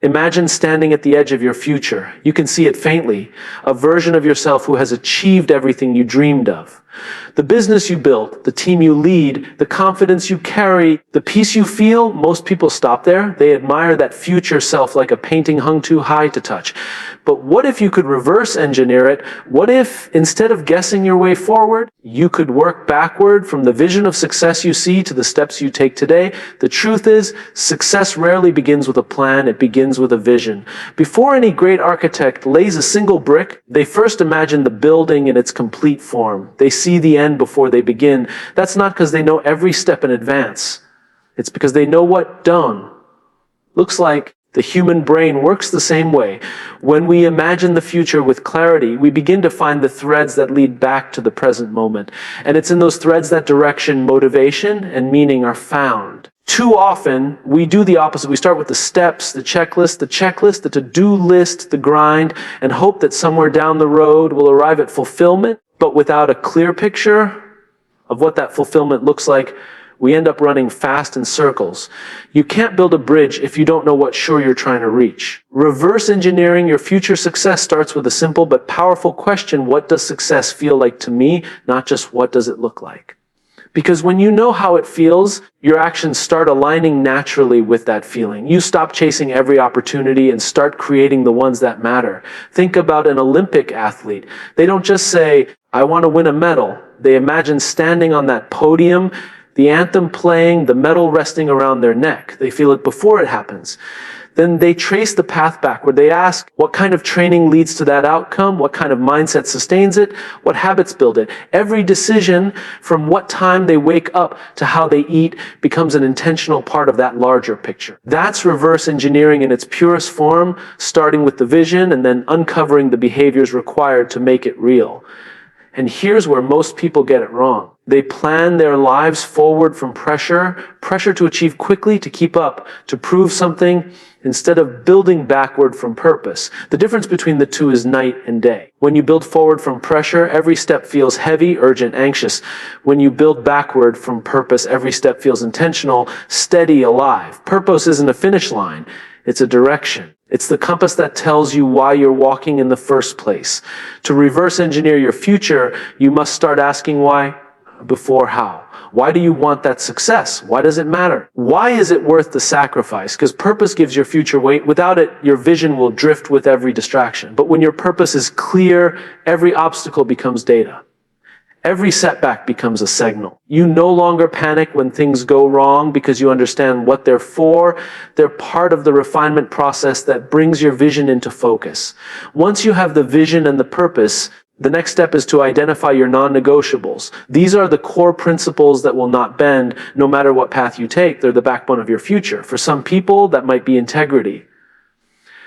Imagine standing at the edge of your future. You can see it faintly, a version of yourself who has achieved everything you dreamed of. The business you built, the team you lead, the confidence you carry, the peace you feel, most people stop there. They admire that future self like a painting hung too high to touch. But what if you could reverse engineer it? What if, instead of guessing your way forward, you could work backward from the vision of success you see to the steps you take today? The truth is, success rarely begins with a plan, it begins with a vision. Before any great architect lays a single brick, they first imagine the building in its complete form. They see the end before they begin. That's not because they know every step in advance. It's because they know what done looks like. The human brain works the same way. When we imagine the future with clarity, we begin to find the threads that lead back to the present moment. And it's in those threads that direction, motivation, and meaning are found. Too often, we do the opposite. We start with the steps, the checklist, the to-do list, the grind, and hope that somewhere down the road we'll arrive at fulfillment. But without a clear picture of what that fulfillment looks like, we end up running fast in circles. You can't build a bridge if you don't know what shore you're trying to reach. Reverse engineering your future success starts with a simple but powerful question: what does success feel like to me? Not just what does it look like. Because when you know how it feels, your actions start aligning naturally with that feeling. You stop chasing every opportunity and start creating the ones that matter. Think about an Olympic athlete. They don't just say, I want to win a medal. They imagine standing on that podium, the anthem playing, the medal resting around their neck. They feel it before it happens. Then they trace the path backward. They ask, what kind of training leads to that outcome? What kind of mindset sustains it? What habits build it? Every decision, from what time they wake up to how they eat, becomes an intentional part of that larger picture. That's reverse engineering in its purest form, starting with the vision and then uncovering the behaviors required to make it real. And here's where most people get it wrong. They plan their lives forward from pressure to achieve quickly, to keep up, to prove something, instead of building backward from purpose. The difference between the two is night and day. When you build forward from pressure, every step feels heavy, urgent, anxious. When you build backward from purpose, every step feels intentional, steady, alive. Purpose isn't a finish line. It's a direction. It's the compass that tells you why you're walking in the first place. To reverse engineer your future, you must start asking why before how. Why do you want that success? Why does it matter? Why is it worth the sacrifice? Because purpose gives your future weight. Without it, your vision will drift with every distraction. But when your purpose is clear, every obstacle becomes data. Every setback becomes a signal. You no longer panic when things go wrong because you understand what they're for. They're part of the refinement process that brings your vision into focus. Once you have the vision and the purpose, the next step is to identify your non-negotiables. These are the core principles that will not bend no matter what path you take. They're the backbone of your future. For some people, that might be integrity.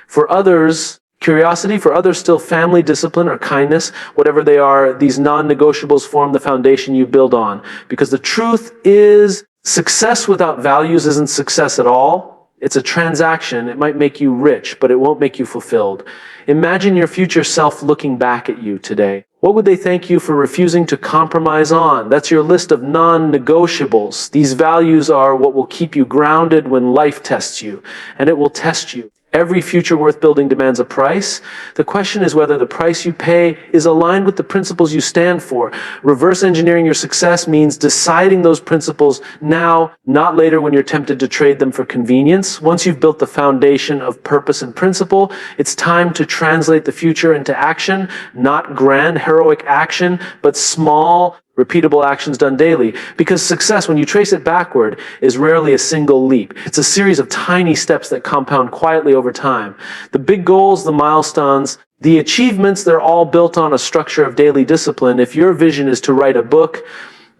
For others, curiosity. For others, still family, discipline, or kindness. Whatever they are, these non-negotiables form the foundation you build on. Because the truth is, success without values isn't success at all. It's a transaction. It might make you rich, but it won't make you fulfilled. Imagine your future self looking back at you today. What would they thank you for refusing to compromise on? That's your list of non-negotiables. These values are what will keep you grounded when life tests you, and it will test you. Every future worth building demands a price. The question is whether the price you pay is aligned with the principles you stand for. Reverse engineering your success means deciding those principles now, not later when you're tempted to trade them for convenience. Once you've built the foundation of purpose and principle, it's time to translate the future into action, not grand, heroic action, but small, repeatable actions done daily. Because success, when you trace it backward, is rarely a single leap. It's a series of tiny steps that compound quietly over time. The big goals, the milestones, the achievements, they're all built on a structure of daily discipline. If your vision is to write a book,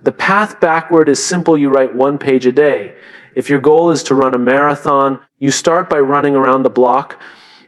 the path backward is simple. You write 1 page a day. If your goal is to run a marathon, you start by running around the block.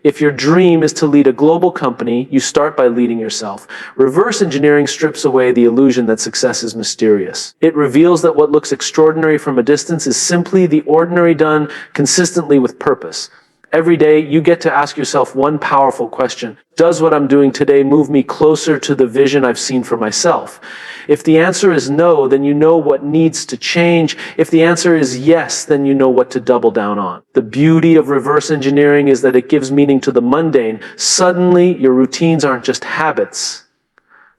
If your dream is to lead a global company, you start by leading yourself. Reverse engineering strips away the illusion that success is mysterious. It reveals that what looks extraordinary from a distance is simply the ordinary done consistently with purpose. Every day, you get to ask yourself one powerful question. Does what I'm doing today move me closer to the vision I've seen for myself? If the answer is no, then you know what needs to change. If the answer is yes, then you know what to double down on. The beauty of reverse engineering is that it gives meaning to the mundane. Suddenly, your routines aren't just habits.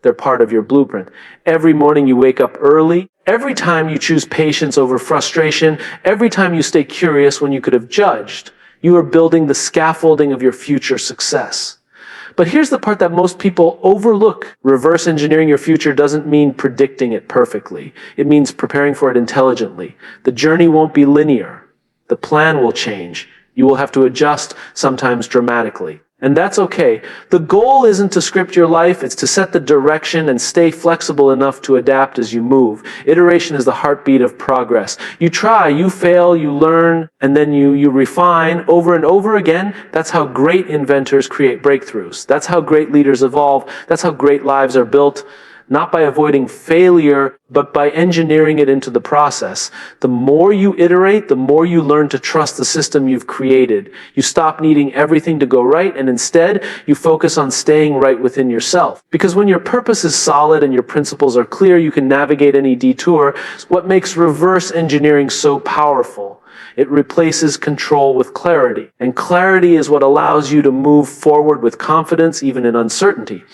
They're part of your blueprint. Every morning you wake up early. Every time you choose patience over frustration. Every time you stay curious when you could have judged. You are building the scaffolding of your future success. But here's the part that most people overlook. Reverse engineering your future doesn't mean predicting it perfectly. It means preparing for it intelligently. The journey won't be linear. The plan will change. You will have to adjust, sometimes dramatically. And that's okay. The goal isn't to script your life, it's to set the direction and stay flexible enough to adapt as you move. Iteration is the heartbeat of progress. You try, you fail, you learn, and then you refine over and over again. That's how great inventors create breakthroughs. That's how great leaders evolve. That's how great lives are built. Not by avoiding failure, but by engineering it into the process. The more you iterate, the more you learn to trust the system you've created. You stop needing everything to go right, and instead, you focus on staying right within yourself. Because when your purpose is solid and your principles are clear, you can navigate any detour. What makes reverse engineering so powerful? It replaces control with clarity. And clarity is what allows you to move forward with confidence, even in uncertainty.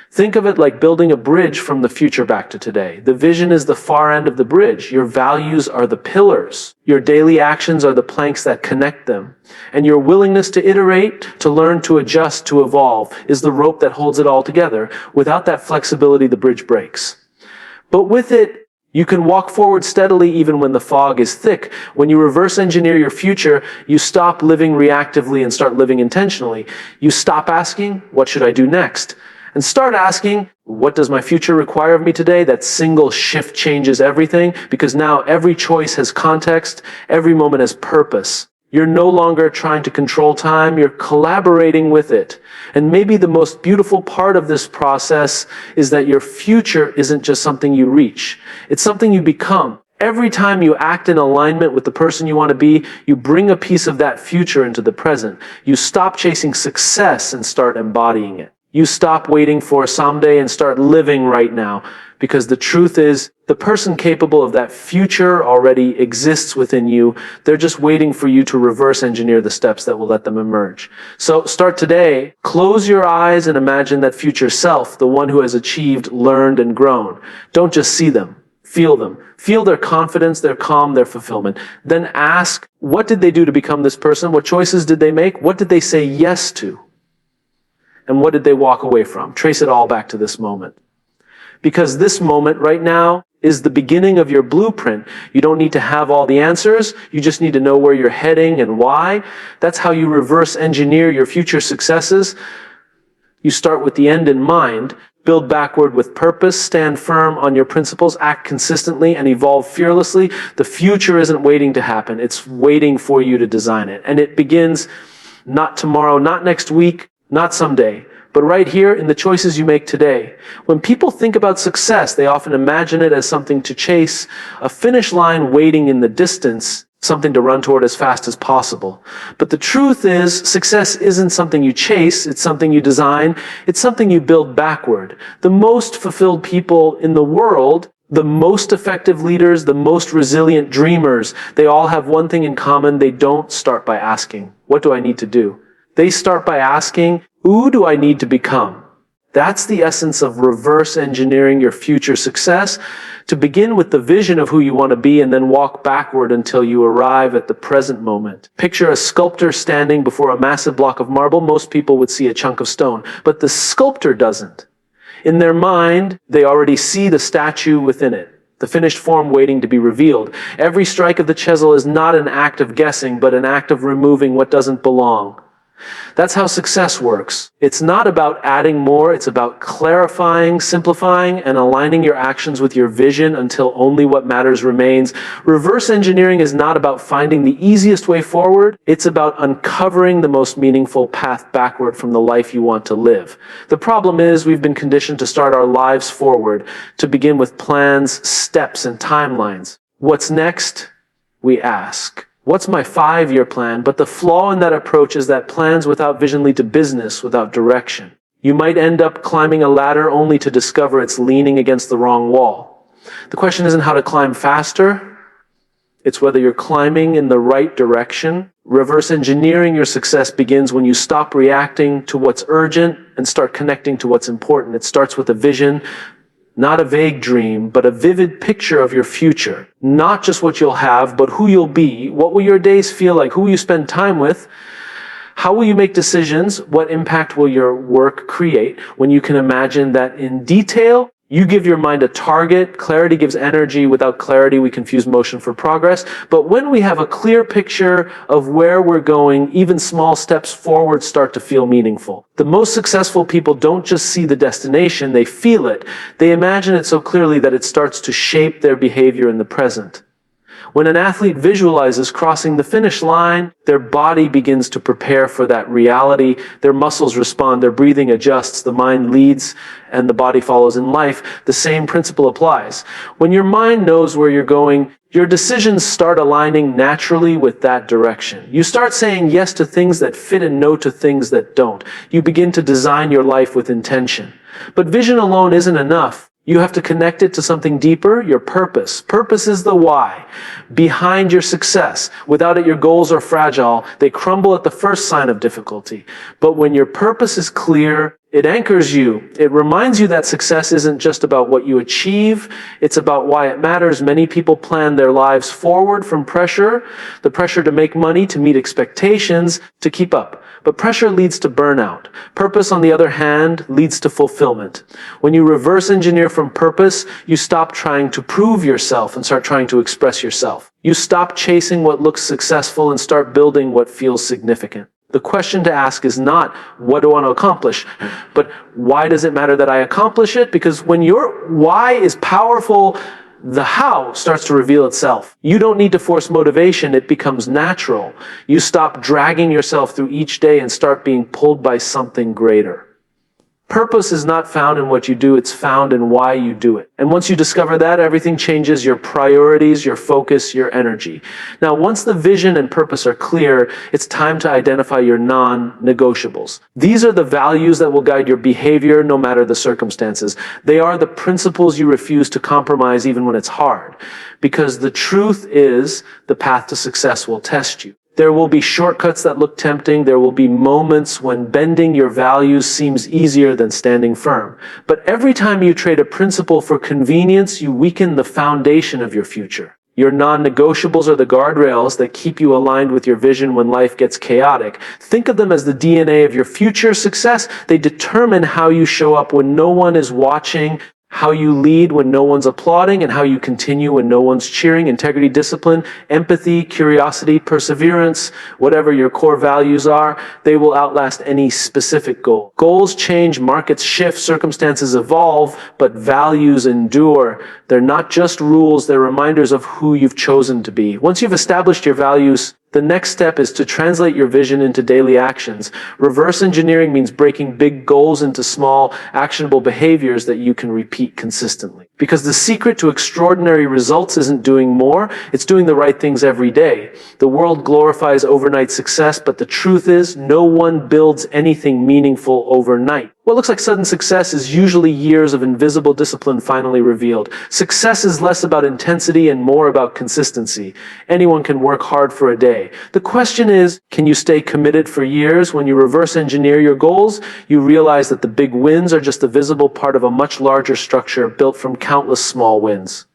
Think of it like building a bridge from the future back to today. The vision is the far end of the bridge. Your values are the pillars. Your daily actions are the planks that connect them. And your willingness to iterate, to learn, to adjust, to evolve is the rope that holds it all together. Without that flexibility, the bridge breaks. But with it, you can walk forward steadily even when the fog is thick. When you reverse engineer your future, you stop living reactively and start living intentionally. You stop asking, what should I do next? And start asking, what does my future require of me today? That single shift changes everything, because now every choice has context, every moment has purpose. You're no longer trying to control time, you're collaborating with it. And maybe the most beautiful part of this process is that your future isn't just something you reach, it's something you become. Every time you act in alignment with the person you want to be, you bring a piece of that future into the present. You stop chasing success and start embodying it. You stop waiting for someday and start living right now. Because the truth is, the person capable of that future already exists within you. They're just waiting for you to reverse engineer the steps that will let them emerge. So start today. Close your eyes and imagine that future self, the one who has achieved, learned, and grown. Don't just see them. Feel them. Feel their confidence, their calm, their fulfillment. Then ask, what did they do to become this person? What choices did they make? What did they say yes to? And what did they walk away from? Trace it all back to this moment. Because this moment right now is the beginning of your blueprint. You don't need to have all the answers. You just need to know where you're heading and why. That's how you reverse engineer your future successes. You start with the end in mind, build backward with purpose, stand firm on your principles, act consistently, and evolve fearlessly. The future isn't waiting to happen. It's waiting for you to design it. And it begins not tomorrow, not next week, not someday, but right here in the choices you make today. When people think about success, they often imagine it as something to chase, a finish line waiting in the distance, something to run toward as fast as possible. But the truth is, success isn't something you chase, it's something you design, it's something you build backward. The most fulfilled people in the world, the most effective leaders, the most resilient dreamers, they all have one thing in common: they don't start by asking, what do I need to do? They start by asking, who do I need to become? That's the essence of reverse engineering your future success. To begin with the vision of who you want to be and then walk backward until you arrive at the present moment. Picture a sculptor standing before a massive block of marble. Most people would see a chunk of stone, but the sculptor doesn't. In their mind, they already see the statue within it, the finished form waiting to be revealed. Every strike of the chisel is not an act of guessing, but an act of removing what doesn't belong. That's how success works. It's not about adding more, it's about clarifying, simplifying, and aligning your actions with your vision until only what matters remains. Reverse engineering is not about finding the easiest way forward, it's about uncovering the most meaningful path backward from the life you want to live. The problem is, we've been conditioned to start our lives forward, to begin with plans, steps, and timelines. What's next? We ask. What's my 5-year plan? But the flaw in that approach is that plans without vision lead to business without direction. You might end up climbing a ladder only to discover it's leaning against the wrong wall. The question isn't how to climb faster. It's whether you're climbing in the right direction. Reverse engineering your success begins when you stop reacting to what's urgent and start connecting to what's important. It starts with a vision, not a vague dream, but a vivid picture of your future. Not just what you'll have, but who you'll be. What will your days feel like? Who will you spend time with? How will you make decisions? What impact will your work create? When you can imagine that in detail, you give your mind a target. Clarity gives energy. Without clarity, we confuse motion for progress. But when we have a clear picture of where we're going, even small steps forward start to feel meaningful. The most successful people don't just see the destination, they feel it. They imagine it so clearly that it starts to shape their behavior in the present. When an athlete visualizes crossing the finish line, their body begins to prepare for that reality. Their muscles respond, their breathing adjusts, the mind leads, and the body follows in life. The same principle applies. When your mind knows where you're going, your decisions start aligning naturally with that direction. You start saying yes to things that fit and no to things that don't. You begin to design your life with intention. But vision alone isn't enough. You have to connect it to something deeper, your purpose. Purpose is the why behind your success. Without it, your goals are fragile. They crumble at the first sign of difficulty. But when your purpose is clear, it anchors you. It reminds you that success isn't just about what you achieve. It's about why it matters. Many people plan their lives forward from pressure, the pressure to make money, to meet expectations, to keep up. But pressure leads to burnout. Purpose, on the other hand, leads to fulfillment. When you reverse engineer from purpose, you stop trying to prove yourself and start trying to express yourself. You stop chasing what looks successful and start building what feels significant. The question to ask is not, what do I want to accomplish? But why does it matter that I accomplish it? Because when your why is powerful, the how starts to reveal itself. You don't need to force motivation. It becomes natural. You stop dragging yourself through each day and start being pulled by something greater. Purpose is not found in what you do, it's found in why you do it. And once you discover that, everything changes: your priorities, your focus, your energy. Now, once the vision and purpose are clear, it's time to identify your non-negotiables. These are the values that will guide your behavior no matter the circumstances. They are the principles you refuse to compromise even when it's hard. Because the truth is, the path to success will test you. There will be shortcuts that look tempting. There will be moments when bending your values seems easier than standing firm. But every time you trade a principle for convenience, you weaken the foundation of your future. Your non-negotiables are the guardrails that keep you aligned with your vision when life gets chaotic. Think of them as the DNA of your future success. They determine how you show up when no one is watching, how you lead when no one's applauding, and how you continue when no one's cheering. Integrity, discipline, empathy, curiosity, perseverance, whatever your core values are, they will outlast any specific goal. Goals change, markets shift, circumstances evolve, but values endure. They're not just rules, they're reminders of who you've chosen to be. Once you've established your values, the next step is to translate your vision into daily actions. Reverse engineering means breaking big goals into small, actionable behaviors that you can repeat consistently. Because the secret to extraordinary results isn't doing more, it's doing the right things every day. The world glorifies overnight success, but the truth is, no one builds anything meaningful overnight. What looks like sudden success is usually years of invisible discipline finally revealed. Success is less about intensity and more about consistency. Anyone can work hard for a day. The question is, can you stay committed for years? When you reverse engineer your goals, you realize that the big wins are just a visible part of a much larger structure built from countless small wins.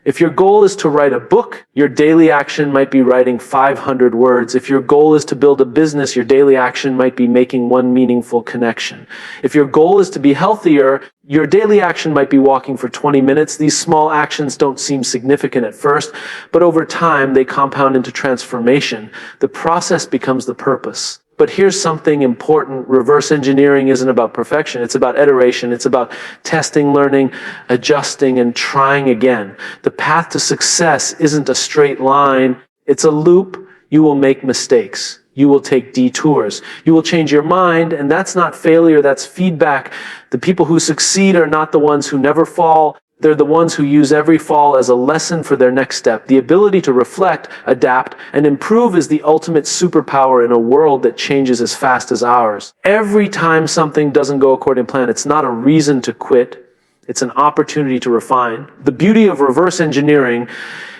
If your goal is to write a book, your daily action might be writing 500 words. If your goal is to build a business, your daily action might be making one meaningful connection. If your goal is to be healthier, your daily action might be walking for 20 minutes. These small actions don't seem significant at first, but over time they compound into transformation. The process becomes the purpose. But here's something important. Reverse engineering isn't about perfection. It's about iteration. It's about testing, learning, adjusting, and trying again. The path to success isn't a straight line. It's a loop. You will make mistakes. You will take detours. You will change your mind, and that's not failure, that's feedback. The people who succeed are not the ones who never fall. They're the ones who use every fall as a lesson for their next step. The ability to reflect, adapt, and improve is the ultimate superpower in a world that changes as fast as ours. Every time something doesn't go according to plan, it's not a reason to quit. It's an opportunity to refine. The beauty of reverse engineering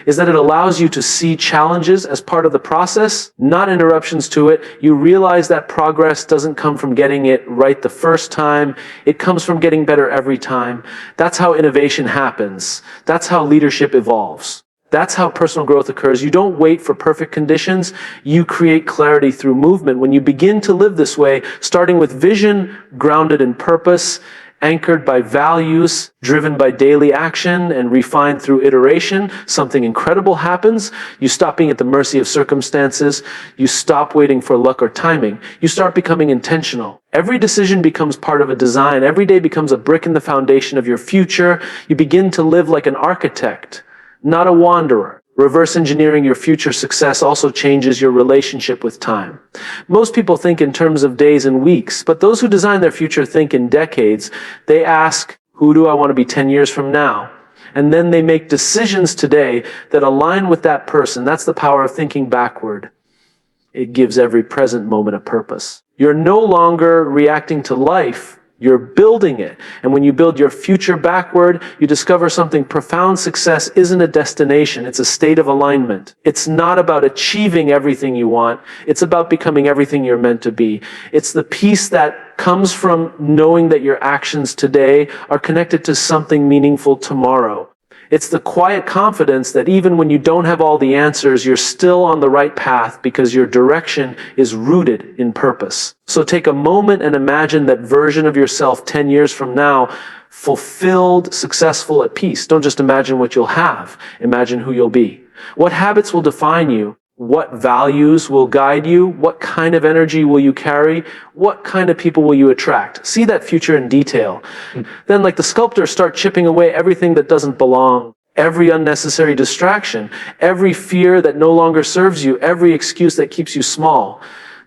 is that it allows you to see challenges as part of the process, not interruptions to it. You realize that progress doesn't come from getting it right the first time. It comes from getting better every time. That's how innovation happens. That's how leadership evolves. That's how personal growth occurs. You don't wait for perfect conditions. You create clarity through movement. When you begin to live this way, starting with vision grounded in purpose, anchored by values, driven by daily action, and refined through iteration, something incredible happens. You stop being at the mercy of circumstances. You stop waiting for luck or timing. You start becoming intentional. Every decision becomes part of a design. Every day becomes a brick in the foundation of your future. You begin to live like an architect, not a wanderer. Reverse engineering your future success also changes your relationship with time. Most people think in terms of days and weeks, but those who design their future think in decades. They ask, who do I want to be 10 years from now? And then they make decisions today that align with that person. That's the power of thinking backward. It gives every present moment a purpose. You're no longer reacting to life. You're building it. And when you build your future backward, you discover something profound. Success isn't a destination. It's a state of alignment. It's not about achieving everything you want. It's about becoming everything you're meant to be. It's the peace that comes from knowing that your actions today are connected to something meaningful tomorrow. It's the quiet confidence that even when you don't have all the answers, you're still on the right path because your direction is rooted in purpose. So take a moment and imagine that version of yourself 10 years from now, fulfilled, successful, at peace. Don't just imagine what you'll have. Imagine who you'll be. What habits will define you? What values will guide you? What kind of energy will you carry? What kind of people will you attract? See that future in detail. Then, like the sculptor, start chipping away everything that doesn't belong, every unnecessary distraction, every fear that no longer serves you, every excuse that keeps you small.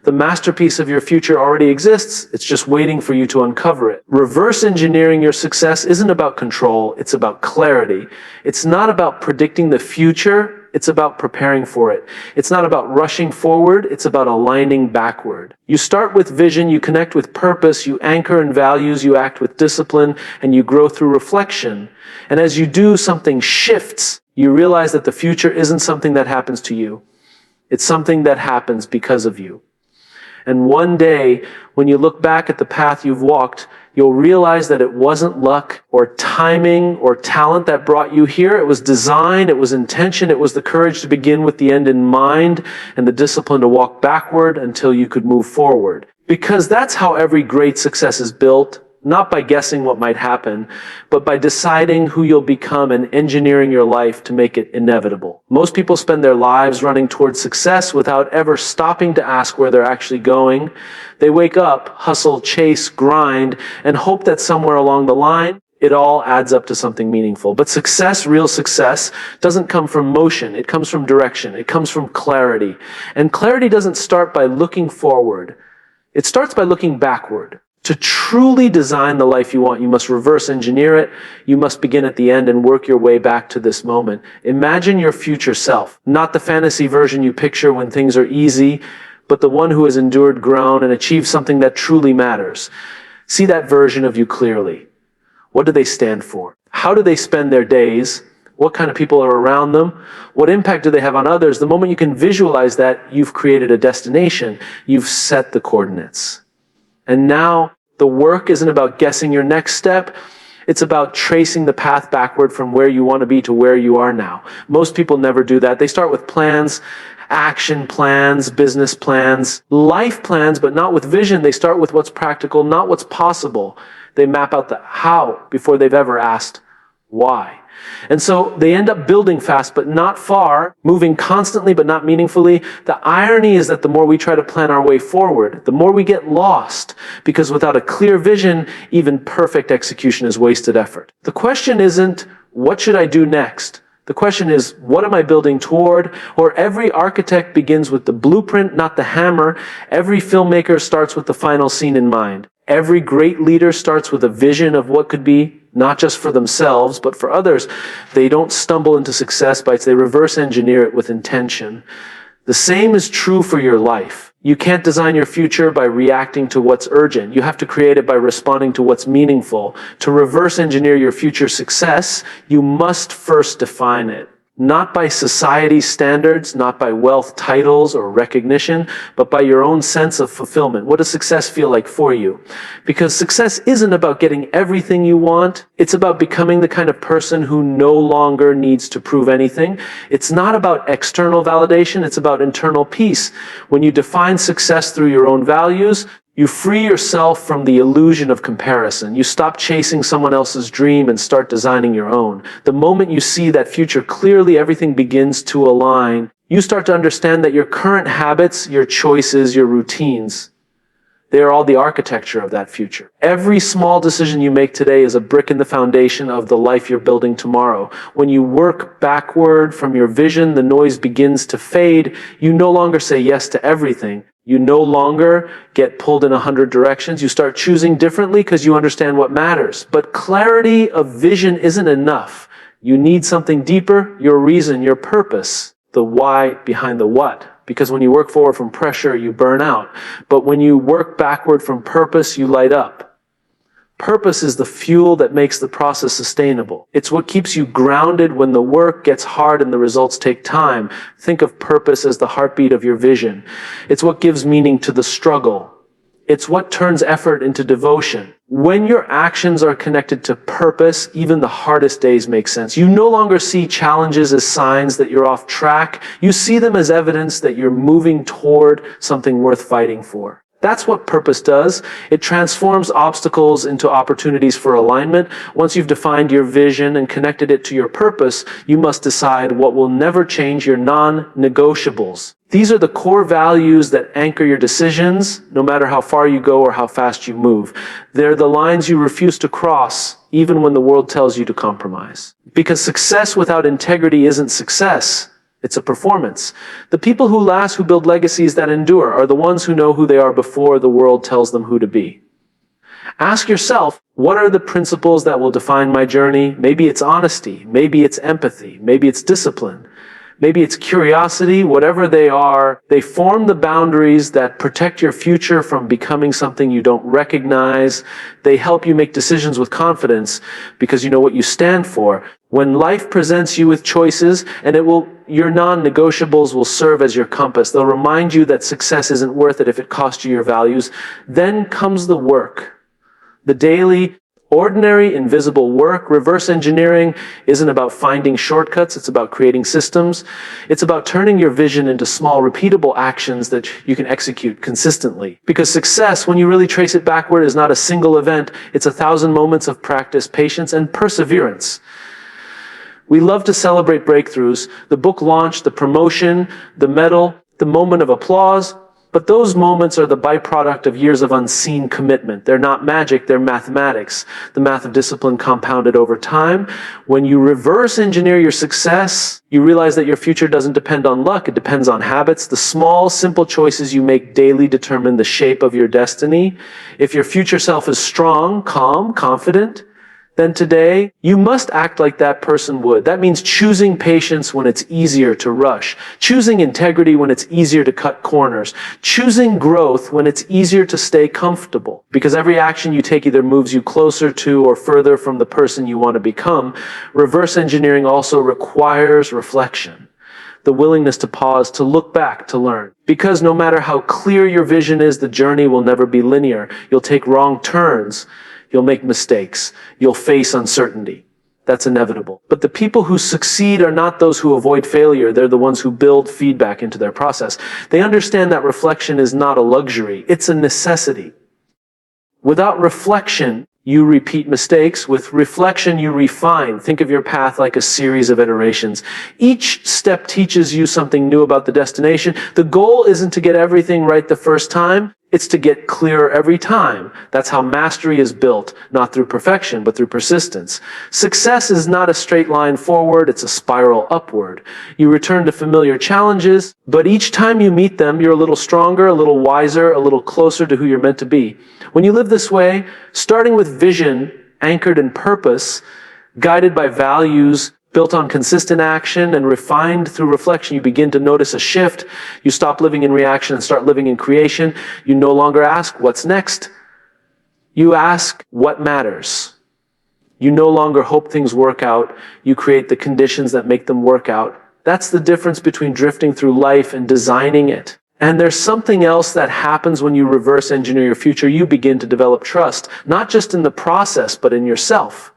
The masterpiece of your future already exists. It's just waiting for you to uncover it. Reverse engineering your success isn't about control. It's about clarity. It's not about predicting the future. It's about preparing for it. It's not about rushing forward. It's about aligning backward. You start with vision. You connect with purpose. You anchor in values. You act with discipline, and you grow through reflection. And as you do, something shifts. You realize that the future isn't something that happens to you. It's something that happens because of you. And one day, when you look back at the path you've walked, you'll realize that it wasn't luck or timing or talent that brought you here. It was design, it was intention, it was the courage to begin with the end in mind and the discipline to walk backward until you could move forward. Because that's how every great success is built. Not by guessing what might happen, but by deciding who you'll become and engineering your life to make it inevitable. Most people spend their lives running towards success without ever stopping to ask where they're actually going. They wake up, hustle, chase, grind, and hope that somewhere along the line, it all adds up to something meaningful. But success, real success, doesn't come from motion. It comes from direction. It comes from clarity. And clarity doesn't start by looking forward. It starts by looking backward. To truly design the life you want, you must reverse engineer it. You must begin at the end and work your way back to this moment. Imagine your future self, not the fantasy version you picture when things are easy, but the one who has endured, grown, and achieved something that truly matters. See that version of you clearly. What do they stand for? How do they spend their days? What kind of people are around them? What impact do they have on others? The moment you can visualize that, you've created a destination. You've set the coordinates. And now, the work isn't about guessing your next step. It's about tracing the path backward from where you want to be to where you are now. Most people never do that. They start with plans, action plans, business plans, life plans, but not with vision. They start with what's practical, not what's possible. They map out the how before they've ever asked why. And so they end up building fast, but not far, moving constantly, but not meaningfully. The irony is that the more we try to plan our way forward, the more we get lost, because without a clear vision, even perfect execution is wasted effort. The question isn't, what should I do next? The question is, what am I building toward? Or every architect begins with the blueprint, not the hammer. Every filmmaker starts with the final scene in mind. Every great leader starts with a vision of what could be, not just for themselves, but for others. They don't stumble into success they reverse engineer it with intention. The same is true for your life. You can't design your future by reacting to what's urgent. You have to create it by responding to what's meaningful. To reverse engineer your future success, you must first define it. Not by society's standards, not by wealth, titles, or recognition, but by your own sense of fulfillment. What does success feel like for you? Because success isn't about getting everything you want. It's about becoming the kind of person who no longer needs to prove anything. It's not about external validation. It's about internal peace. When you define success through your own values, you free yourself from the illusion of comparison. You stop chasing someone else's dream and start designing your own. The moment you see that future clearly, everything begins to align. You start to understand that your current habits, your choices, your routines, they are all the architecture of that future. Every small decision you make today is a brick in the foundation of the life you're building tomorrow. When you work backward from your vision, the noise begins to fade. You no longer say yes to everything. You no longer get pulled in 100 directions. You start choosing differently because you understand what matters. But clarity of vision isn't enough. You need something deeper, your reason, your purpose, the why behind the what. Because when you work forward from pressure, you burn out. But when you work backward from purpose, you light up. Purpose is the fuel that makes the process sustainable. It's what keeps you grounded when the work gets hard and the results take time. Think of purpose as the heartbeat of your vision. It's what gives meaning to the struggle. It's what turns effort into devotion. When your actions are connected to purpose, even the hardest days make sense. You no longer see challenges as signs that you're off track. You see them as evidence that you're moving toward something worth fighting for. That's what purpose does. It transforms obstacles into opportunities for alignment. Once you've defined your vision and connected it to your purpose, you must decide what will never change, your non-negotiables. These are the core values that anchor your decisions, no matter how far you go or how fast you move. They're the lines you refuse to cross, even when the world tells you to compromise. Because success without integrity isn't success. It's a performance. The people who last, who build legacies that endure, are the ones who know who they are before the world tells them who to be. Ask yourself, what are the principles that will define my journey? Maybe it's honesty. Maybe it's empathy. Maybe it's discipline. Maybe it's curiosity. Whatever they are, they form the boundaries that protect your future from becoming something you don't recognize. They help you make decisions with confidence because you know what you stand for. When life presents you with choices, and your non-negotiables will serve as your compass. They'll remind you that success isn't worth it if it costs you your values. Then comes the work. The daily, ordinary, invisible work. Reverse engineering isn't about finding shortcuts. It's about creating systems. It's about turning your vision into small, repeatable actions that you can execute consistently. Because success, when you really trace it backward, is not a single event. It's 1,000 moments of practice, patience, and perseverance. We love to celebrate breakthroughs, the book launch, the promotion, the medal, the moment of applause, but those moments are the byproduct of years of unseen commitment. They're not magic, they're mathematics, the math of discipline compounded over time. When you reverse engineer your success, you realize that your future doesn't depend on luck, it depends on habits. The small, simple choices you make daily determine the shape of your destiny. If your future self is strong, calm, confident, then today, you must act like that person would. That means choosing patience when it's easier to rush, choosing integrity when it's easier to cut corners, choosing growth when it's easier to stay comfortable. Because every action you take either moves you closer to or further from the person you want to become. Reverse engineering also requires reflection. The willingness to pause, to look back, to learn. Because no matter how clear your vision is, the journey will never be linear. You'll take wrong turns. You'll make mistakes. You'll face uncertainty. That's inevitable. But the people who succeed are not those who avoid failure. They're the ones who build feedback into their process. They understand that reflection is not a luxury. It's a necessity. Without reflection, you repeat mistakes. With reflection, you refine. Think of your path like a series of iterations. Each step teaches you something new about the destination. The goal isn't to get everything right the first time. It's to get clearer every time. That's how mastery is built, not through perfection, but through persistence. Success is not a straight line forward, it's a spiral upward. You return to familiar challenges, but each time you meet them, you're a little stronger, a little wiser, a little closer to who you're meant to be. When you live this way, starting with vision, anchored in purpose, guided by values, built on consistent action and refined through reflection, you begin to notice a shift. You stop living in reaction and start living in creation. You no longer ask, what's next? You ask, what matters? You no longer hope things work out. You create the conditions that make them work out. That's the difference between drifting through life and designing it. And there's something else that happens when you reverse engineer your future. You begin to develop trust, not just in the process, but in yourself.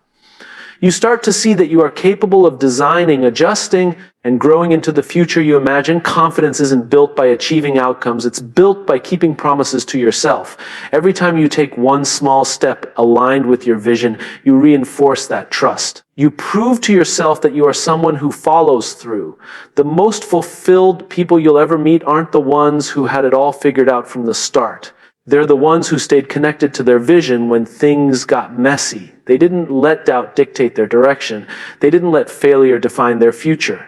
You start to see that you are capable of designing, adjusting, and growing into the future you imagine. Confidence isn't built by achieving outcomes. It's built by keeping promises to yourself. Every time you take one small step aligned with your vision, you reinforce that trust. You prove to yourself that you are someone who follows through. The most fulfilled people you'll ever meet aren't the ones who had it all figured out from the start. They're the ones who stayed connected to their vision when things got messy. They didn't let doubt dictate their direction. They didn't let failure define their future.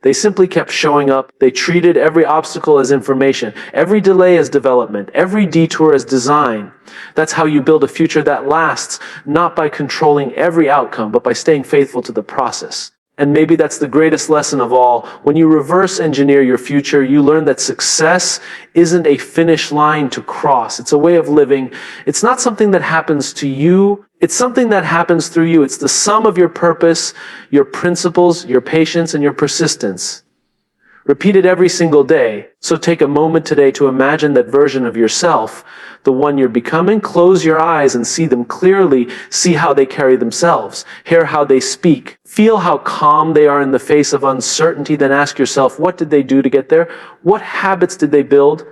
They simply kept showing up. They treated every obstacle as information, every delay as development, every detour as design. That's how you build a future that lasts, not by controlling every outcome, but by staying faithful to the process. And maybe that's the greatest lesson of all. When you reverse engineer your future, you learn that success isn't a finish line to cross. It's a way of living. It's not something that happens to you. It's something that happens through you. It's the sum of your purpose, your principles, your patience, and your persistence. Repeat it every single day. So take a moment today to imagine that version of yourself, the one you're becoming. Close your eyes and see them clearly. See how they carry themselves. Hear how they speak. Feel how calm they are in the face of uncertainty. Then ask yourself, what did they do to get there? What habits did they build?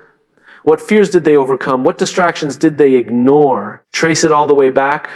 What fears did they overcome? What distractions did they ignore? Trace it all the way back,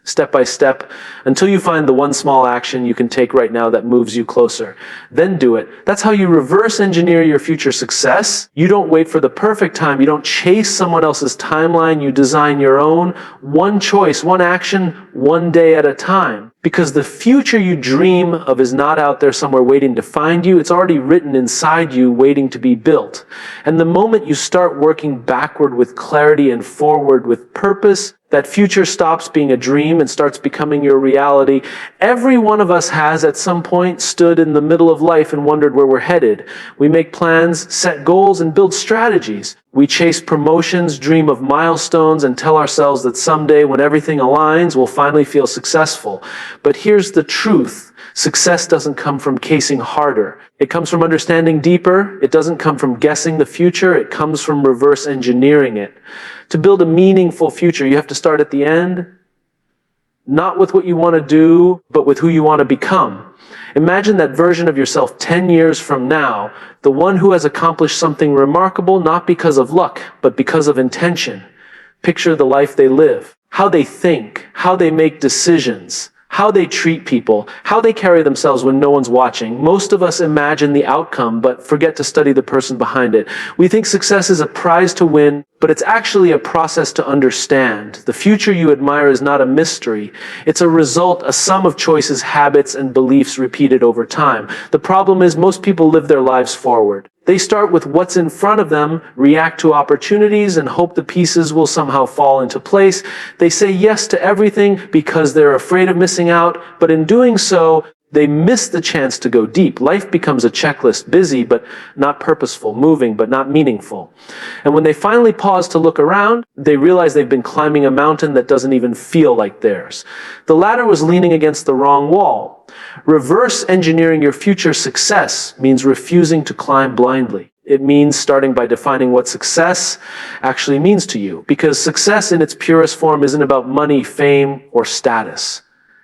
step by step, until you find the one small action you can take right now that moves you closer. Then do it. That's how you reverse engineer your future success. You don't wait for the perfect time. You don't chase someone else's timeline. You design your own. One choice, one action, one day at a time. Because the future you dream of is not out there somewhere waiting to find you. It's already written inside you, waiting to be built. And the moment you start working backward with clarity and forward with purpose, that future stops being a dream and starts becoming your reality. Every one of us has at some point stood in the middle of life and wondered where we're headed. We make plans, set goals, and build strategies. We chase promotions, dream of milestones, and tell ourselves that someday when everything aligns, we'll finally feel successful. But here's the truth. Success doesn't come from casing harder. It comes from understanding deeper. It doesn't come from guessing the future. It comes from reverse engineering it. To build a meaningful future, you have to start at the end, not with what you want to do, but with who you want to become. Imagine that version of yourself 10 years from now, the one who has accomplished something remarkable, not because of luck, but because of intention. Picture the life they live, how they think, how they make decisions, how they treat people, how they carry themselves when no one's watching. Most of us imagine the outcome, but forget to study the person behind it. We think success is a prize to win, but it's actually a process to understand. The future you admire is not a mystery. It's a result, a sum of choices, habits, and beliefs repeated over time. The problem is most people live their lives forward. They start with what's in front of them, react to opportunities, and hope the pieces will somehow fall into place. They say yes to everything because they're afraid of missing out, but in doing so, they miss the chance to go deep. Life becomes a checklist, busy but not purposeful, moving but not meaningful. And when they finally pause to look around, they realize they've been climbing a mountain that doesn't even feel like theirs. The ladder was leaning against the wrong wall. Reverse engineering your future success means refusing to climb blindly. It means starting by defining what success actually means to you. Because success in its purest form isn't about money, fame, or status.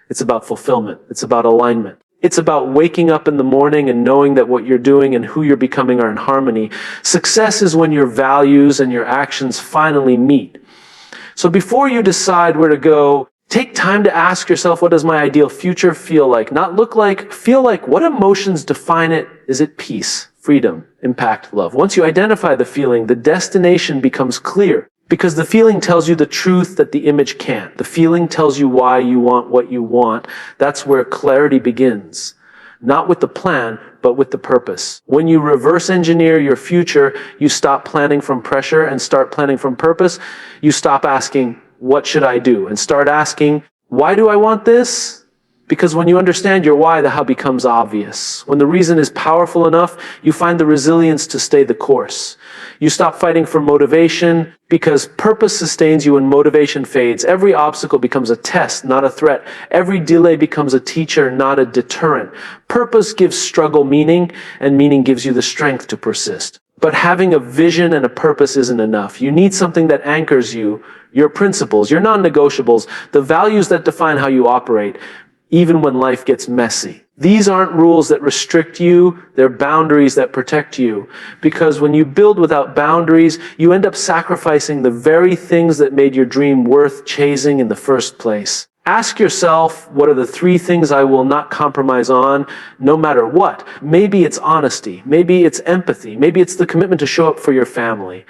It's about fulfillment. It's about alignment. It's about waking up in the morning and knowing that what you're doing and who you're becoming are in harmony. Success is when your values and your actions finally meet. So before you decide where to go, take time to ask yourself, what does my ideal future feel like? Not look like, feel like. What emotions define it? Is it peace, freedom, impact, love. Once you identify the feeling, the destination becomes clear. Because the feeling tells you the truth that the image can't. The feeling tells you why you want what you want. That's where clarity begins. Not with the plan, but with the purpose. When you reverse engineer your future, you stop planning from pressure and start planning from purpose. You stop asking, what should I do? And start asking, why do I want this? Because when you understand your why, the how becomes obvious. When the reason is powerful enough, you find the resilience to stay the course. You stop fighting for motivation because purpose sustains you when motivation fades. Every obstacle becomes a test, not a threat. Every delay becomes a teacher, not a deterrent. Purpose gives struggle meaning, and meaning gives you the strength to persist. But having a vision and a purpose isn't enough. You need something that anchors you, your principles, your non-negotiables, the values that define how you operate, even when life gets messy. These aren't rules that restrict you, they're boundaries that protect you. Because when you build without boundaries, you end up sacrificing the very things that made your dream worth chasing in the first place. Ask yourself, what are the 3 things I will not compromise on, no matter what? Maybe it's honesty, maybe it's empathy, maybe it's the commitment to show up for your family.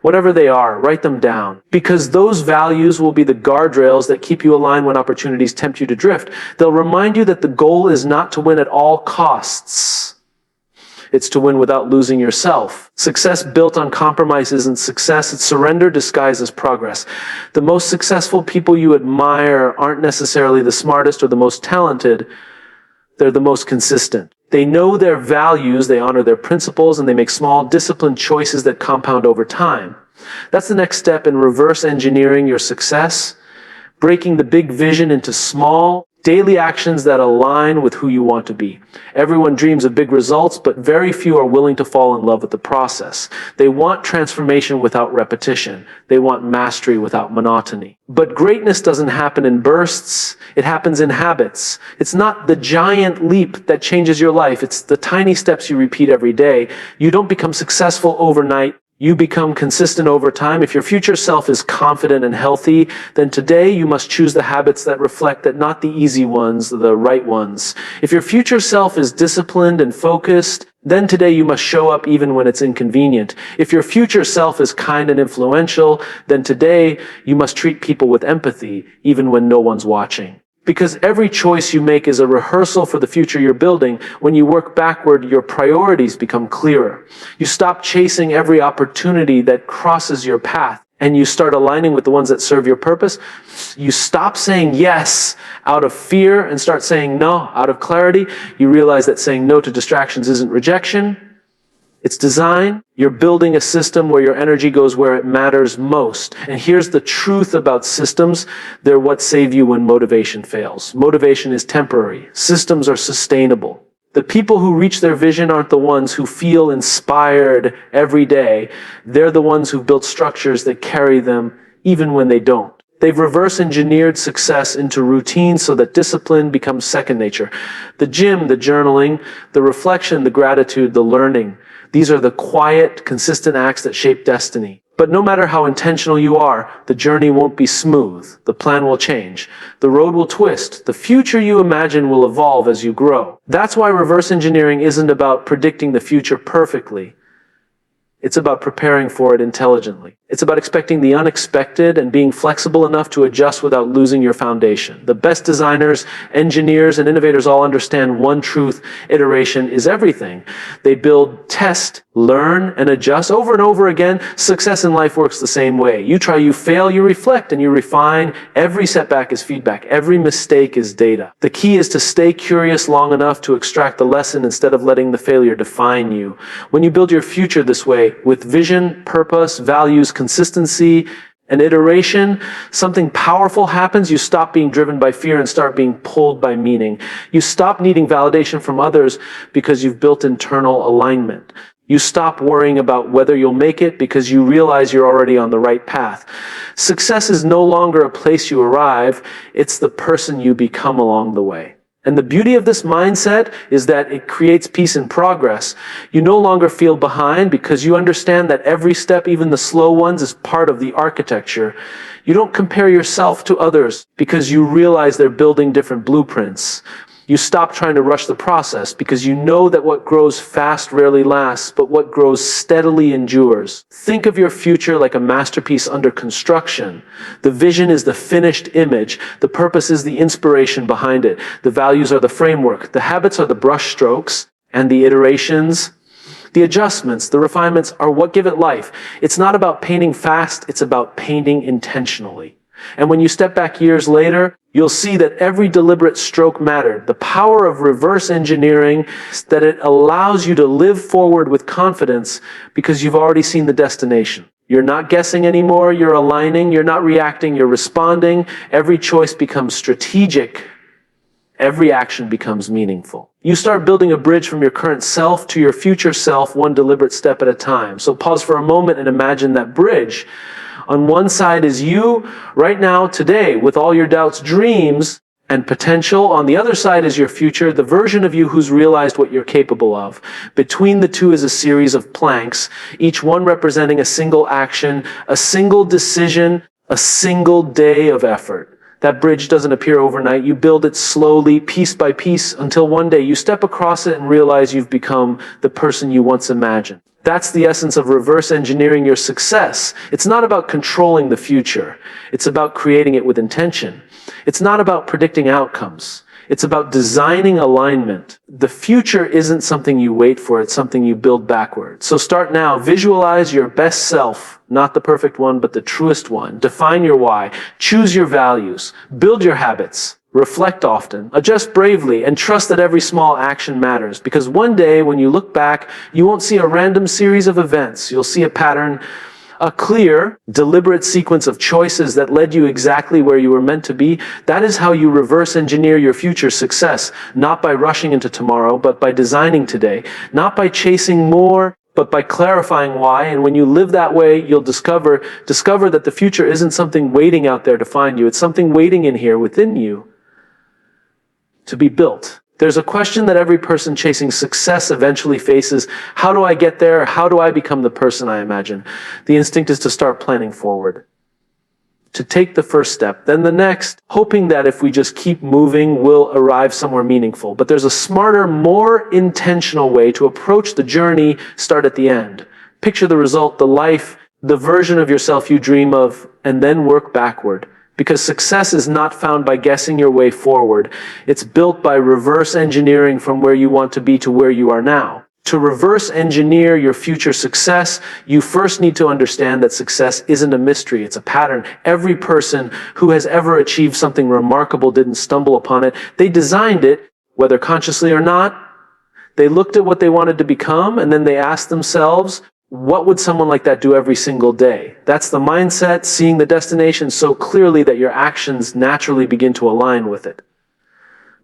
Whatever they are, write them down. Because those values will be the guardrails that keep you aligned when opportunities tempt you to drift. They'll remind you that the goal is not to win at all costs. It's to win without losing yourself. Success built on compromise isn't success, it's surrender disguised as progress. The most successful people you admire aren't necessarily the smartest or the most talented. They're the most consistent. They know their values, they honor their principles, and they make small, disciplined choices that compound over time. That's the next step in reverse engineering your success, breaking the big vision into small, daily actions that align with who you want to be. Everyone dreams of big results, but very few are willing to fall in love with the process. They want transformation without repetition. They want mastery without monotony. But greatness doesn't happen in bursts. It happens in habits. It's not the giant leap that changes your life. It's the tiny steps you repeat every day. You don't become successful overnight. You become consistent over time. If your future self is confident and healthy, then today you must choose the habits that reflect that, not the easy ones, the right ones. If your future self is disciplined and focused, then today you must show up even when it's inconvenient. If your future self is kind and influential, then today you must treat people with empathy even when no one's watching. Because every choice you make is a rehearsal for the future you're building. When you work backward, your priorities become clearer. You stop chasing every opportunity that crosses your path, and you start aligning with the ones that serve your purpose. You stop saying yes out of fear and start saying no out of clarity. You realize that saying no to distractions isn't rejection. It's design. You're building a system where your energy goes where it matters most. And here's the truth about systems. They're what save you when motivation fails. Motivation is temporary. Systems are sustainable. The people who reach their vision aren't the ones who feel inspired every day. They're the ones who've built structures that carry them even when they don't. They've reverse engineered success into routine so that discipline becomes second nature. The gym, the journaling, the reflection, the gratitude, the learning. These are the quiet, consistent acts that shape destiny. But no matter how intentional you are, the journey won't be smooth. The plan will change. The road will twist. The future you imagine will evolve as you grow. That's why reverse engineering isn't about predicting the future perfectly. It's about preparing for it intelligently. It's about expecting the unexpected and being flexible enough to adjust without losing your foundation. The best designers, engineers, and innovators all understand one truth: iteration is everything. They build, test, learn, and adjust over and over again. Success in life works the same way. You try, you fail, you reflect, and you refine. Every setback is feedback. Every mistake is data. The key is to stay curious long enough to extract the lesson instead of letting the failure define you. When you build your future this way, with vision, purpose, values, consistency, and iteration, something powerful happens. You stop being driven by fear and start being pulled by meaning. You stop needing validation from others because you've built internal alignment. You stop worrying about whether you'll make it because you realize you're already on the right path. Success is no longer a place you arrive, it's the person you become along the way. And the beauty of this mindset is that it creates peace and progress. You no longer feel behind because you understand that every step, even the slow ones, is part of the architecture. You don't compare yourself to others because you realize they're building different blueprints. You stop trying to rush the process because you know that what grows fast rarely lasts, but what grows steadily endures. Think of your future like a masterpiece under construction. The vision is the finished image. The purpose is the inspiration behind it. The values are the framework. The habits are the brush strokes, and the iterations, the adjustments, the refinements are what give it life. It's not about painting fast, it's about painting intentionally. And when you step back years later, you'll see that every deliberate stroke mattered. The power of reverse engineering is that it allows you to live forward with confidence because you've already seen the destination. You're not guessing anymore, you're aligning, you're not reacting, you're responding. Every choice becomes strategic. Every action becomes meaningful. You start building a bridge from your current self to your future self, one deliberate step at a time. So pause for a moment and imagine that bridge. On one side is you, right now, today, with all your doubts, dreams, and potential. On the other side is your future, the version of you who's realized what you're capable of. Between the two is a series of planks, each one representing a single action, a single decision, a single day of effort. That bridge doesn't appear overnight. You build it slowly, piece by piece, until one day you step across it and realize you've become the person you once imagined. That's the essence of reverse engineering your success. It's not about controlling the future. It's about creating it with intention. It's not about predicting outcomes. It's about designing alignment. The future isn't something you wait for, it's something you build backward. So start now. Visualize your best self, not the perfect one, but the truest one. Define your why. Choose your values. Build your habits. Reflect often, adjust bravely, and trust that every small action matters. Because one day, when you look back, you won't see a random series of events. You'll see a pattern, a clear, deliberate sequence of choices that led you exactly where you were meant to be. That is how you reverse engineer your future success, not by rushing into tomorrow, but by designing today, not by chasing more, but by clarifying why. And when you live that way, you'll discover that the future isn't something waiting out there to find you. It's something waiting in here within you to be built. There's a question that every person chasing success eventually faces. How do I get there? How do I become the person I imagine? The instinct is to start planning forward, to take the first step, then the next, hoping that if we just keep moving, we'll arrive somewhere meaningful. But there's a smarter, more intentional way to approach the journey. Start at the end. Picture the result, the life, the version of yourself you dream of, and then work backward. Because success is not found by guessing your way forward. It's built by reverse engineering from where you want to be to where you are now. To reverse engineer your future success, you first need to understand that success isn't a mystery, it's a pattern. Every person who has ever achieved something remarkable didn't stumble upon it. They designed it, whether consciously or not. They looked at what they wanted to become, and then they asked themselves, what would someone like that do every single day? That's the mindset, seeing the destination so clearly that your actions naturally begin to align with it.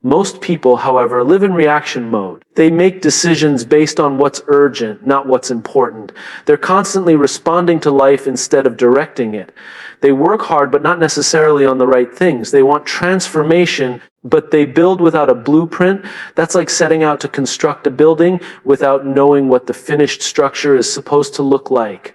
Most people, however, live in reaction mode. They make decisions based on what's urgent, not what's important. They're constantly responding to life instead of directing it. They work hard, but not necessarily on the right things. They want transformation, but they build without a blueprint. That's like setting out to construct a building without knowing what the finished structure is supposed to look like.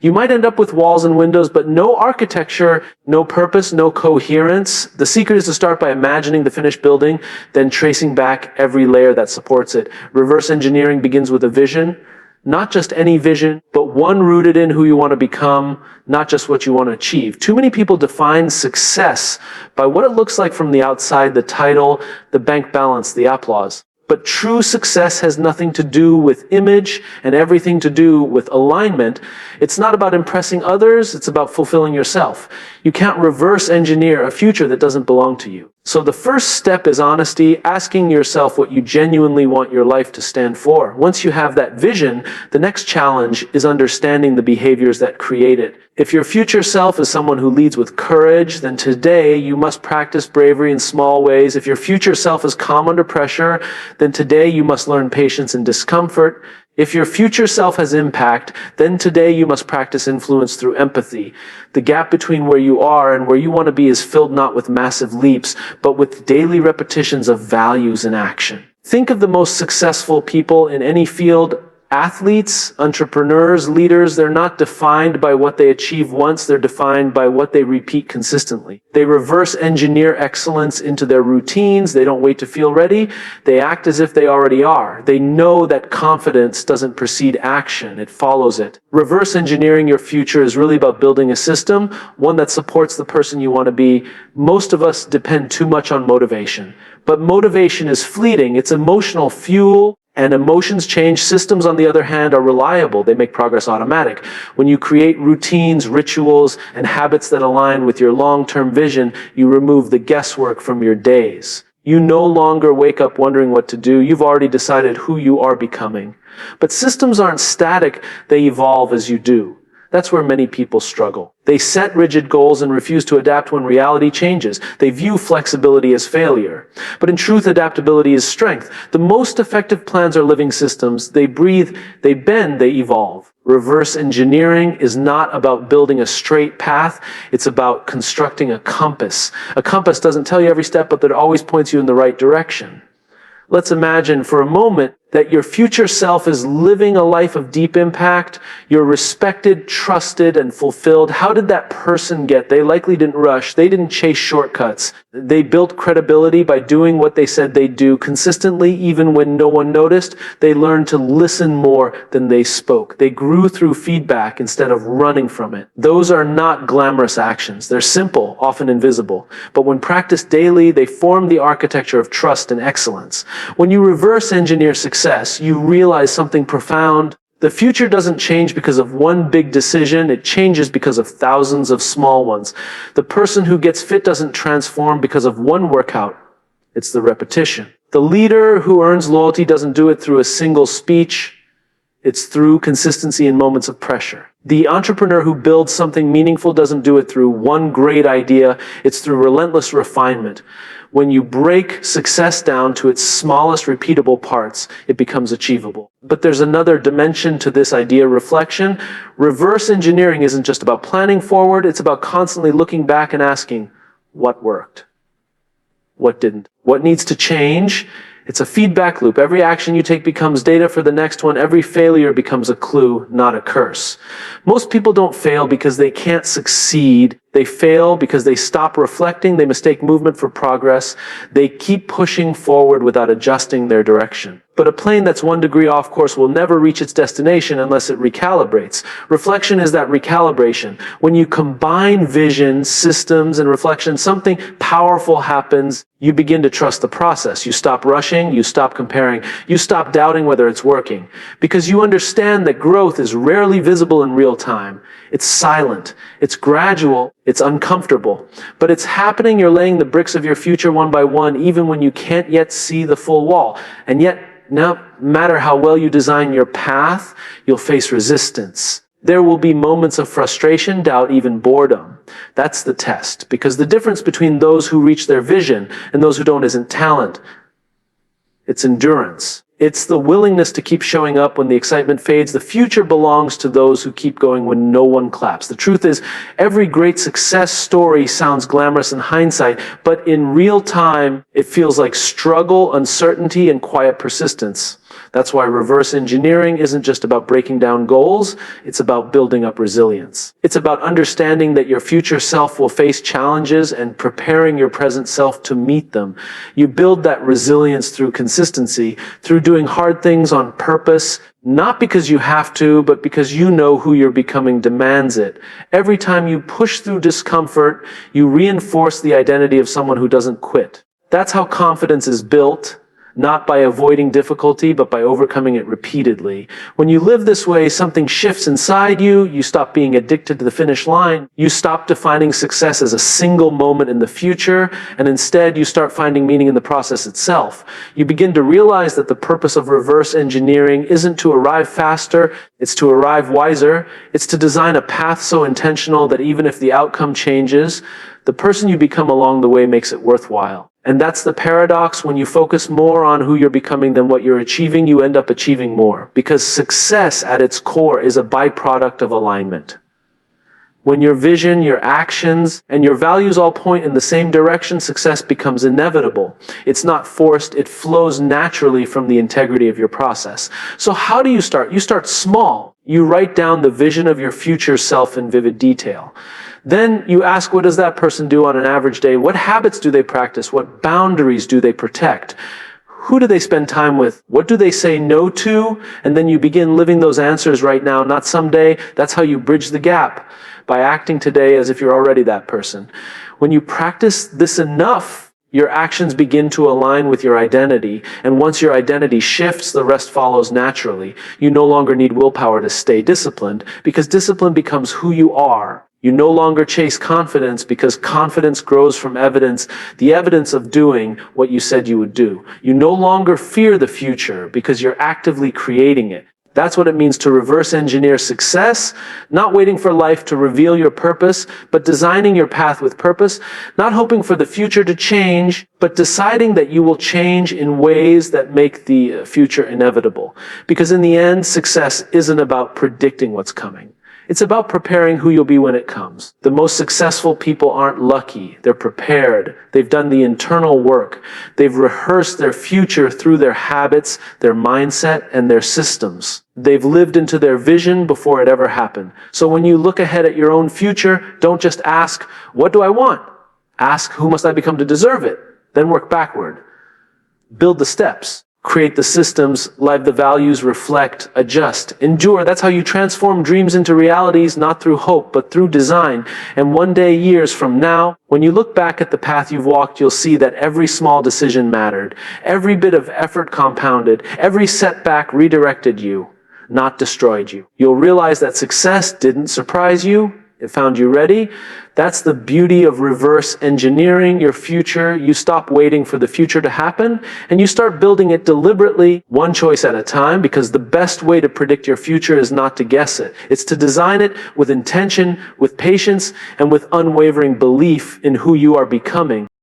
You might end up with walls and windows, but no architecture, no purpose, no coherence. The secret is to start by imagining the finished building, then tracing back every layer that supports it. Reverse engineering begins with a vision, not just any vision, but one rooted in who you want to become, not just what you want to achieve. Too many people define success by what it looks like from the outside, the title, the bank balance, the applause. But true success has nothing to do with image and everything to do with alignment. It's not about impressing others, it's about fulfilling yourself. You can't reverse engineer a future that doesn't belong to you. So the first step is honesty, asking yourself what you genuinely want your life to stand for. Once you have that vision, the next challenge is understanding the behaviors that create it. If your future self is someone who leads with courage, then today you must practice bravery in small ways. If your future self is calm under pressure, then today you must learn patience in discomfort. If your future self has impact, then today you must practice influence through empathy. The gap between where you are and where you want to be is filled not with massive leaps, but with daily repetitions of values in action. Think of the most successful people in any field Athletes, entrepreneurs, leaders, they're not defined by what they achieve once, they're defined by what they repeat consistently. They reverse engineer excellence into their routines. They don't wait to feel ready. They act as if they already are. They know that confidence doesn't precede action, it follows it. Reverse engineering your future is really about building a system, one that supports the person you want to be. Most of us depend too much on motivation, but motivation is fleeting. It's emotional fuel. And emotions change. Systems, on the other hand, are reliable. They make progress automatic. When you create routines, rituals, and habits that align with your long-term vision, you remove the guesswork from your days. You no longer wake up wondering what to do. You've already decided who you are becoming. But systems aren't static. They evolve as you do. That's where many people struggle. They set rigid goals and refuse to adapt when reality changes. They view flexibility as failure. But in truth, adaptability is strength. The most effective plans are living systems. They breathe, they bend, they evolve. Reverse engineering is not about building a straight path. It's about constructing a compass. A compass doesn't tell you every step, but that always points you in the right direction. Let's imagine for a moment that your future self is living a life of deep impact. You're respected, trusted, and fulfilled. How did that person get? They likely didn't rush. They didn't chase shortcuts. They built credibility by doing what they said they'd do consistently, even when no one noticed. They learned to listen more than they spoke. They grew through feedback instead of running from it. Those are not glamorous actions. They're simple, often invisible. But when practiced daily, they form the architecture of trust and excellence. When you reverse engineer success, you realize something profound. The future doesn't change because of one big decision. It changes because of thousands of small ones. The person who gets fit doesn't transform because of one workout. It's the repetition. The leader who earns loyalty doesn't do it through a single speech. It's through consistency in moments of pressure. The entrepreneur who builds something meaningful doesn't do it through one great idea. It's through relentless refinement. When you break success down to its smallest repeatable parts, it becomes achievable. But there's another dimension to this idea, reflection. Reverse engineering isn't just about planning forward. It's about constantly looking back and asking, what worked? What didn't? What needs to change? It's a feedback loop. Every action you take becomes data for the next one. Every failure becomes a clue, not a curse. Most people don't fail because they can't succeed. They fail because they stop reflecting. They mistake movement for progress. They keep pushing forward without adjusting their direction. But a plane that's 1 degree off course will never reach its destination unless it recalibrates. Reflection is that recalibration. When you combine vision, systems, and reflection, something powerful happens. You begin to trust the process. You stop rushing. You stop comparing. You stop doubting whether it's working. Because you understand that growth is rarely visible in real time. It's silent. It's gradual. It's uncomfortable. But it's happening. You're laying the bricks of your future one by one, even when you can't yet see the full wall. And yet, no matter how well you design your path, you'll face resistance. There will be moments of frustration, doubt, even boredom. That's the test. Because the difference between those who reach their vision and those who don't isn't talent. It's endurance. It's the willingness to keep showing up when the excitement fades. The future belongs to those who keep going when no one claps. The truth is, every great success story sounds glamorous in hindsight, but in real time, it feels like struggle, uncertainty, and quiet persistence. That's why reverse engineering isn't just about breaking down goals, it's about building up resilience. It's about understanding that your future self will face challenges and preparing your present self to meet them. You build that resilience through consistency, through doing hard things on purpose, not because you have to, but because you know who you're becoming demands it. Every time you push through discomfort, you reinforce the identity of someone who doesn't quit. That's how confidence is built. Not by avoiding difficulty, but by overcoming it repeatedly. When you live this way, something shifts inside you. You stop being addicted to the finish line. You stop defining success as a single moment in the future, and instead you start finding meaning in the process itself. You begin to realize that the purpose of reverse engineering isn't to arrive faster, it's to arrive wiser. It's to design a path so intentional that even if the outcome changes, the person you become along the way makes it worthwhile. And that's the paradox. When you focus more on who you're becoming than what you're achieving, you end up achieving more. Because success at its core is a byproduct of alignment. When your vision, your actions, and your values all point in the same direction, success becomes inevitable. It's not forced, it flows naturally from the integrity of your process. So how do you start? You start small. You write down the vision of your future self in vivid detail. Then you ask, what does that person do on an average day? What habits do they practice? What boundaries do they protect? Who do they spend time with? What do they say no to? And then you begin living those answers right now, not someday. That's how you bridge the gap, by acting today as if you're already that person. When you practice this enough, your actions begin to align with your identity. And once your identity shifts, the rest follows naturally. You no longer need willpower to stay disciplined, because discipline becomes who you are. You no longer chase confidence, because confidence grows from evidence, the evidence of doing what you said you would do. You no longer fear the future, because you're actively creating it. That's what it means to reverse engineer success, not waiting for life to reveal your purpose, but designing your path with purpose, not hoping for the future to change, but deciding that you will change in ways that make the future inevitable. Because in the end, success isn't about predicting what's coming. It's about preparing who you'll be when it comes. The most successful people aren't lucky. They're prepared. They've done the internal work. They've rehearsed their future through their habits, their mindset, and their systems. They've lived into their vision before it ever happened. So when you look ahead at your own future, don't just ask, what do I want? Ask, who must I become to deserve it? Then work backward. Build the steps. Create the systems, live the values, reflect, adjust, endure. That's how you transform dreams into realities, not through hope, but through design. And one day, years from now, when you look back at the path you've walked, you'll see that every small decision mattered. Every bit of effort compounded. Every setback redirected you, not destroyed you. You'll realize that success didn't surprise you. It found you ready. That's the beauty of reverse engineering your future. You stop waiting for the future to happen, and you start building it deliberately, one choice at a time, because the best way to predict your future is not to guess it. It's to design it with intention, with patience, and with unwavering belief in who you are becoming.